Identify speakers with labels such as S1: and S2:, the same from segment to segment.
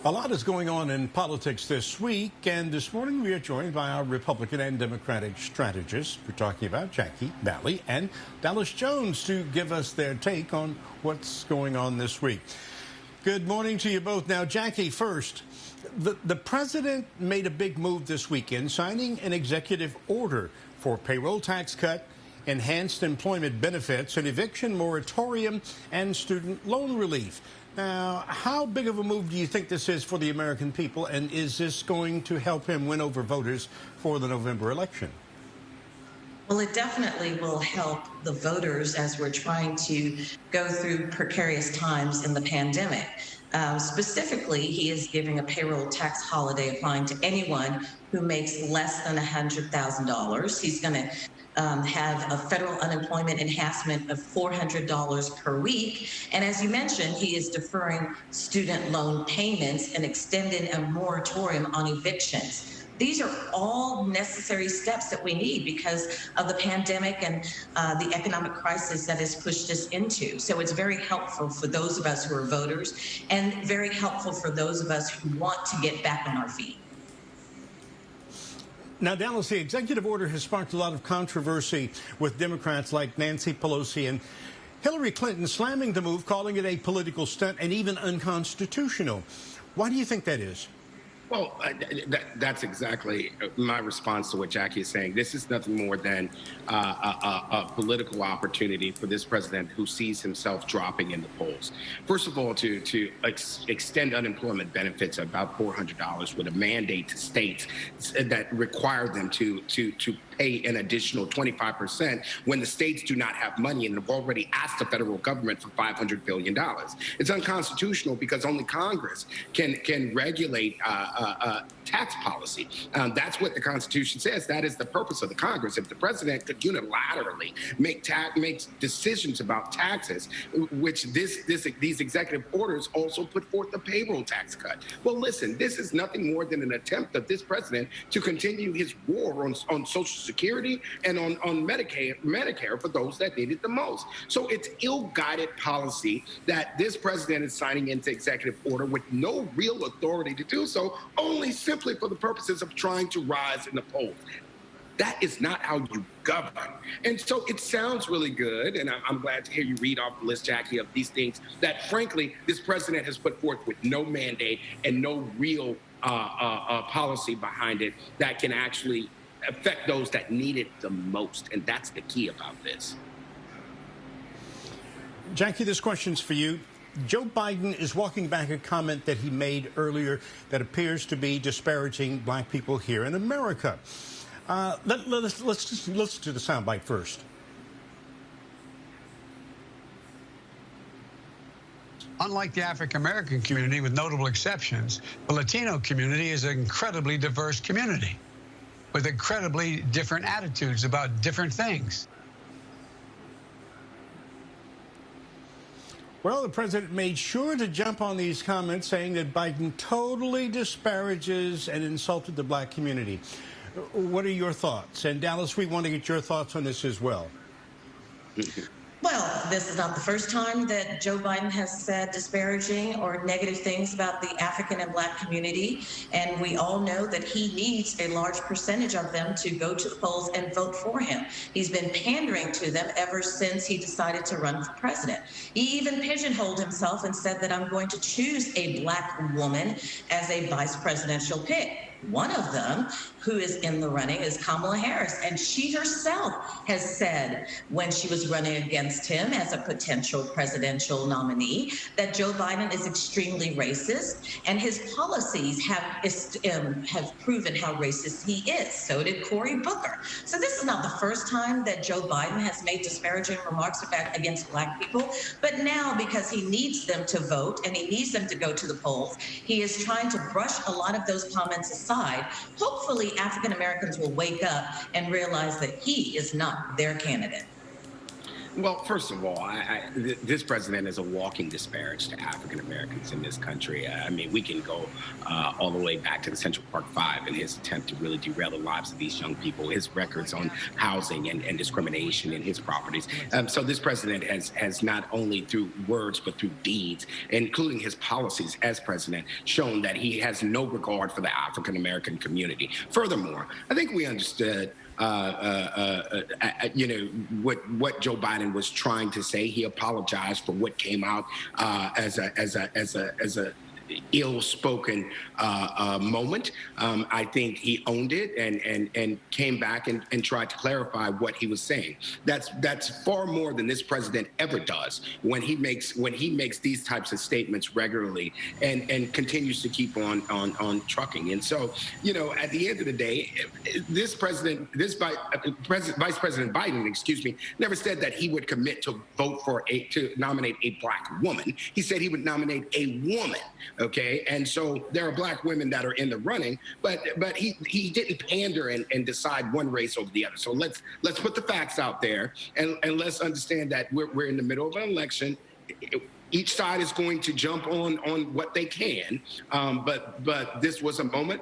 S1: A lot is going on in politics this week, and this morning we are joined by our Republican and Democratic strategists. We're talking about Jackie Bally and Dallas Jones to give us their take on what's going on this week. Good morning to you both. Now, Jackie, first, the president made a big move this weekend, signing an executive order for payroll tax cut, enhanced employment benefits, an eviction moratorium, and student loan relief. Now, how big of a move do you think this is for the American people, and is this going to help him win over voters for the November election?
S2: Well, it definitely will help the voters as we're trying to go through precarious times in the pandemic. Specifically, he is giving a payroll tax holiday applying to anyone who makes less than $100,000. He's going to have a federal unemployment enhancement of $400 per week. And as you mentioned, he is deferring student loan payments and extending a moratorium on evictions. These are all necessary steps that we need because of the pandemic and the economic crisis that has pushed us into. So it's very helpful for those of us who are voters and very helpful for those of us who want to get back on our feet.
S1: Now, Dallas, the executive order has sparked a lot of controversy with Democrats like Nancy Pelosi and Hillary Clinton slamming the move, calling it a political stunt and even unconstitutional. Why do you think that is?
S3: Well, that's exactly my response to what Jackie is saying. This is nothing more than a political opportunity for this president who sees himself dropping in the polls. First of all, to extend unemployment benefits about $400 with a mandate to states that require them to pay an additional 25% when the states do not have money and have already asked the federal government for $500 billion. It's unconstitutional because only Congress can regulate tax policy. That's what the Constitution says. That is the purpose of the Congress. If the president could unilaterally make decisions about taxes, which these executive orders also put forth the payroll tax cut. Well, listen, this is nothing more than an attempt of this president to continue his war on Social Security and on Medicare for those that need it the most. So it's ill-guided policy that this president is signing into executive order with no real authority to do so, only simply for the purposes of trying to rise in the polls. That is not how you govern. And so it sounds really good, and I'm glad to hear you read off the list, Jackie, of these things that, frankly, this president has put forth with no mandate and no real policy behind it that can actually affect those that need it the most. And that's the key about this.
S1: Jackie, this question's for you. Joe Biden is walking back a comment that he made earlier that appears to be disparaging black people here in America. Let's do the soundbite first.
S4: Unlike the African-American community, with notable exceptions, the Latino community is an incredibly diverse community with incredibly different attitudes about different things.
S1: Well, the president made sure to jump on these comments, saying that Biden totally disparages and insulted the black community. What are your thoughts? And Dallas, we want to get your thoughts on this as well.
S2: Well, this is not the first time that Joe Biden has said disparaging or negative things about the African and black community. And we all know that he needs a large percentage of them to go to the polls and vote for him. He's been pandering to them ever since he decided to run for president. He even pigeonholed himself and said that I'm going to choose a black woman as a vice presidential pick. One of them who is in the running is Kamala Harris, and she herself has said when she was running against him as a potential presidential nominee that Joe Biden is extremely racist, and his policies have proven how racist he is. So did Cory Booker. So this is not the first time that Joe Biden has made disparaging remarks against black people, but now because he needs them to vote and he needs them to go to the polls, he is trying to brush a lot of those comments aside. Hopefully, African Americans will wake up and realize that he is not their candidate.
S3: Well, first of all, this president is a walking disparage to African Americans in this country. I mean, we can go all the way back to the Central Park Five and his attempt to really derail the lives of these young people, his records on housing and discrimination in his properties. So this president has not only through words, but through deeds, including his policies as president, shown that he has no regard for the African American community. Furthermore, I think we understood what Joe Biden was trying to say. He apologized for what came out as a ill-spoken moment. I think he owned it and came back and tried to clarify what he was saying. That's far more than this president ever does when he makes these types of statements regularly and continues to keep on trucking. And so, at the end of the day, Vice President Biden, never said that he would commit to vote to nominate a black woman. He said he would nominate a woman. Okay, and so there are black women that are in the running, but he didn't pander and decide one race over the other. So let's put the facts out there and let's understand that we're in the middle of an election. Each side is going to jump on what they can, but this was a moment.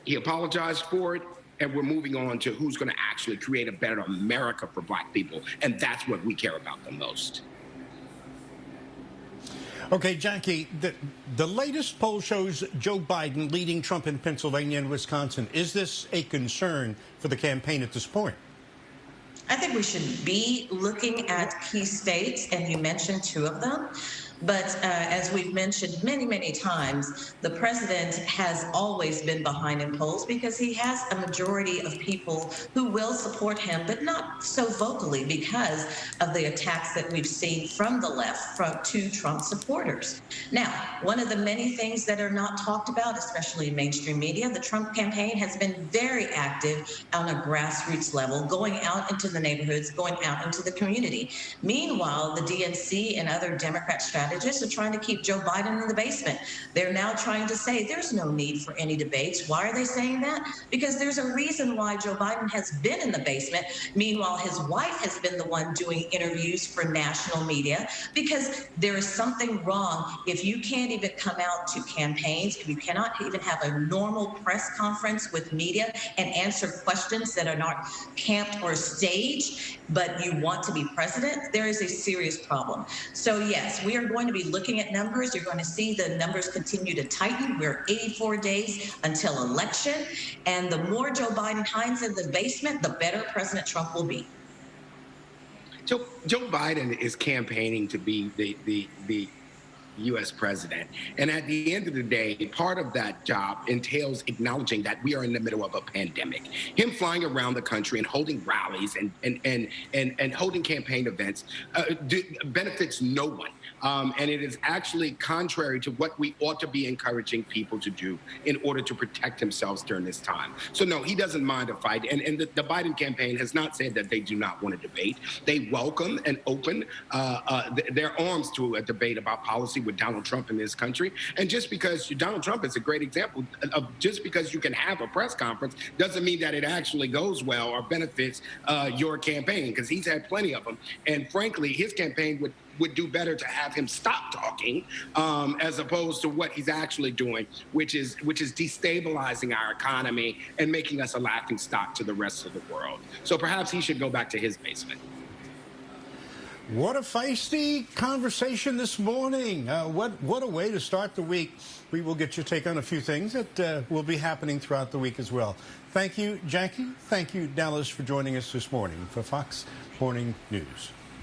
S3: He apologized for it, and we're moving on to who's going to actually create a better America for black people, and that's what we care about the most.
S1: Okay, Jackie, the latest poll shows Joe Biden leading Trump in Pennsylvania and Wisconsin. Is this a concern for the campaign at this point?
S2: I think we should be looking at key states, and you mentioned two of them. But as we've mentioned many, many times, the president has always been behind in polls because he has a majority of people who will support him, but not so vocally because of the attacks that we've seen from the left to Trump supporters. Now, one of the many things that are not talked about, especially in mainstream media, the Trump campaign has been very active on a grassroots level, going out into the neighborhoods, going out into the community. Meanwhile, the DNC and other Democrat strategists are trying to keep Joe Biden in the basement. They're now trying to say there's no need for any debates. Why are they saying that? Because there's a reason why Joe Biden has been in the basement. Meanwhile, his wife has been the one doing interviews for national media, because there is something wrong if you can't even come out to campaigns, if you cannot even have a normal press conference with media and answer questions that are not camped or staged, but you want to be president, there is a serious problem. So yes, we are going to be looking at numbers. You're going to see the numbers continue to tighten. We're 84 days until election. And the more Joe Biden hides in the basement, the better President Trump will be.
S3: Joe Biden is campaigning to be the U.S. president. And at the end of the day, part of that job entails acknowledging that we are in the middle of a pandemic. Him flying around the country and holding rallies and holding campaign events benefits no one. And it is actually contrary to what we ought to be encouraging people to do in order to protect themselves during this time. So no, he doesn't mind a fight. And the Biden campaign has not said that they do not want to debate. They welcome and open their arms to a debate about policy with Donald Trump in this country. And just because Donald Trump is a great example of just because you can have a press conference doesn't mean that it actually goes well or benefits your campaign, because he's had plenty of them. And frankly, his campaign would do better to have him stop talking as opposed to what he's actually doing, which is destabilizing our economy and making us a laughingstock to the rest of the world. So perhaps he should go back to his basement.
S1: What a feisty conversation this morning. What a way to start the week. We will get your take on a few things that will be happening throughout the week as well. Thank you, Jackie. Thank you, Dallas, for joining us this morning for Fox Morning News.